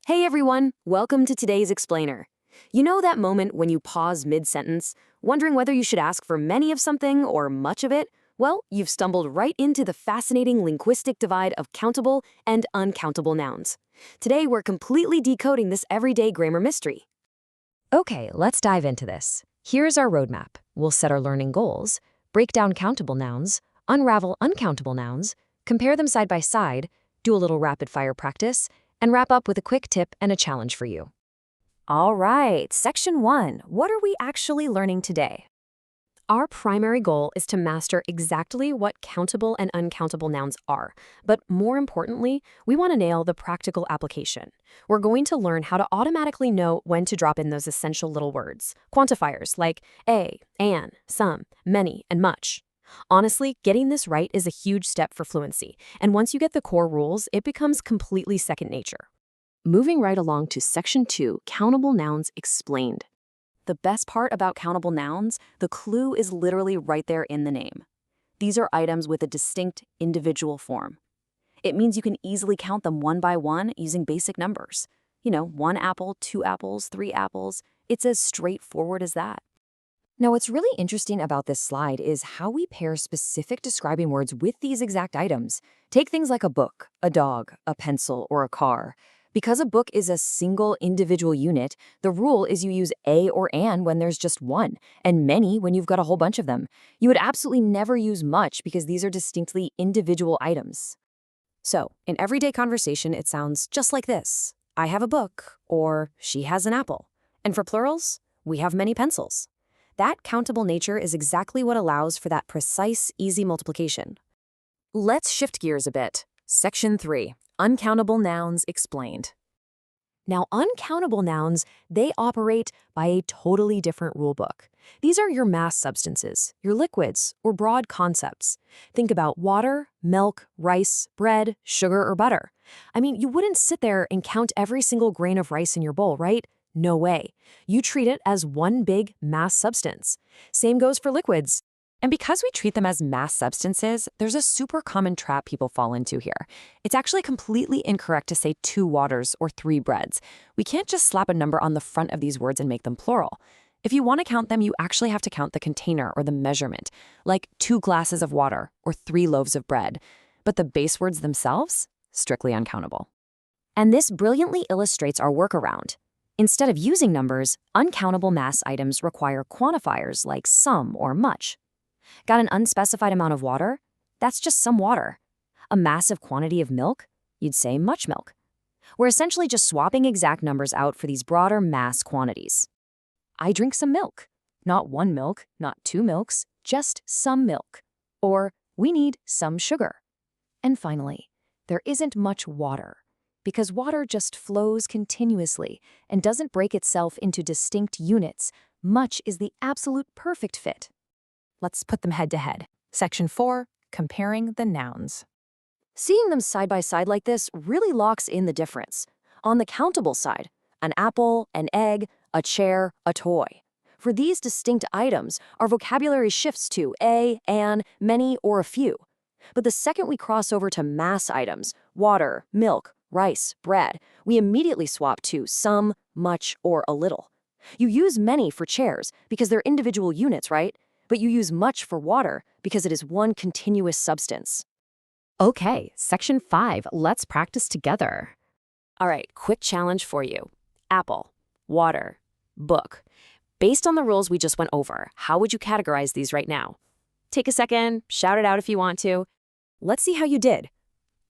Hey everyone, welcome to today's explainer. You know that moment when you pause mid-sentence, wondering whether you should ask for many of something or much of it? Well, you've stumbled right into the fascinating linguistic divide of countable and uncountable nouns. Today, we're completely decoding this everyday grammar mystery. Okay, let's dive into this. Here's our roadmap. We'll set our learning goals, break down countable nouns, unravel uncountable nouns, compare them side by side, do a little rapid-fire practice, and wrap up with a quick tip and a challenge for you. All right, Section 1. What are we actually learning today? Our primary goal is to master exactly what countable and uncountable nouns are, but more importantly, we want to nail the practical application. We're going to learn how to automatically know when to drop in those essential little words, quantifiers like a, an, some, many, and much. Honestly, getting this right is a huge step for fluency, and once you get the core rules, it becomes completely second nature. Moving right along to Section 2, Countable Nouns Explained. The best part about countable nouns, the clue is literally right there in the name. These are items with a distinct individual form. It means you can easily count them one by one using basic numbers. You know, 1 apple, 2 apples, 3 apples. It's as straightforward as that. Now, what's really interesting about this slide is how we pair specific describing words with these exact items. Take things like a book, a dog, a pencil, or a car. Because a book is a single individual unit, the rule is you use a or an when there's just one, and many when you've got a whole bunch of them. You would absolutely never use much because these are distinctly individual items. So, in everyday conversation, it sounds just like this. I have a book, or she has an apple. And for plurals, we have many pencils. That countable nature is exactly what allows for that precise, easy multiplication. Let's shift gears a bit. Section 3. Uncountable Nouns Explained. Now, uncountable nouns, they operate by a totally different rulebook. These are your mass substances, your liquids, or broad concepts. Think about water, milk, rice, bread, sugar, or butter. I mean, you wouldn't sit there and count every single grain of rice in your bowl, right? No way. You treat it as one big mass substance. Same goes for liquids. And because we treat them as mass substances, there's a super common trap people fall into here. It's actually completely incorrect to say 2 waters or 3 breads. We can't just slap a number on the front of these words and make them plural. If you want to count them, you actually have to count the container or the measurement, like 2 glasses of water or 3 loaves of bread. But the base words themselves, strictly uncountable. And this brilliantly illustrates our workaround. Instead of using numbers, uncountable mass items require quantifiers like some or much. Got an unspecified amount of water? That's just some water. A massive quantity of milk? You'd say much milk. We're essentially just swapping exact numbers out for these broader mass quantities. I drink some milk. Not 1 milk, not 2 milks, just some milk. Or we need some sugar. And finally, there isn't much water, because water just flows continuously and doesn't break itself into distinct units. Much is the absolute perfect fit. Let's put them head to head. Section 4, comparing the nouns. Seeing them side by side like this really locks in the difference. On the countable side, an apple, an egg, a chair, a toy. For these distinct items, our vocabulary shifts to a, an, many, or a few. But the second we cross over to mass items, water, milk, rice, bread, we immediately swap to some, much, or a little. You use many for chairs because they're individual units, right? But you use much for water because it is one continuous substance. Okay, Section 5, let's practice together. All right, quick challenge for you. Apple, water, book. Based on the rules we just went over, how would you categorize these right now? Take a second, shout it out if you want to. Let's see how you did.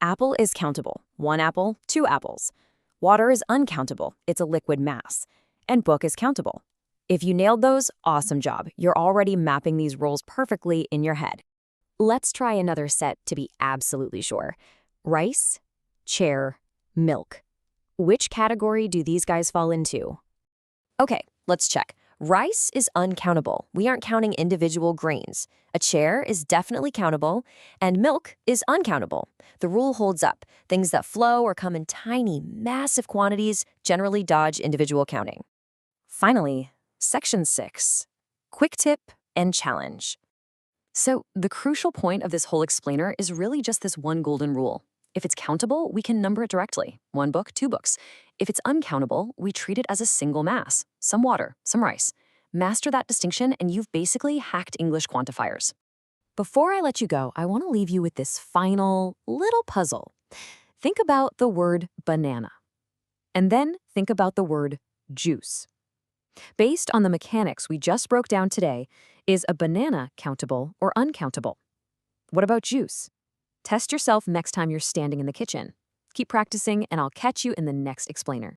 Apple is countable. 1 apple, 2 apples. Water is uncountable. It's a liquid mass. And book is countable. If you nailed those, awesome job. You're already mapping these rules perfectly in your head. Let's try another set to be absolutely sure. Rice, chair, milk. Which category do these guys fall into? Okay, let's check. Rice is uncountable. We aren't counting individual grains. A chair is definitely countable, and milk is uncountable. The rule holds up. Things that flow or come in tiny, massive quantities generally dodge individual counting. Finally, Section 6, Quick Tip and Challenge. So the crucial point of this whole explainer is really just this one golden rule. If it's countable, we can number it directly. 1 book, 2 books. If it's uncountable, we treat it as a single mass, some water, some rice. Master that distinction and you've basically hacked English quantifiers. Before I let you go, I want to leave you with this final little puzzle. Think about the word banana. And then think about the word juice. Based on the mechanics we just broke down today, is a banana countable or uncountable? What about juice? Test yourself next time you're standing in the kitchen. Keep practicing, and I'll catch you in the next explainer.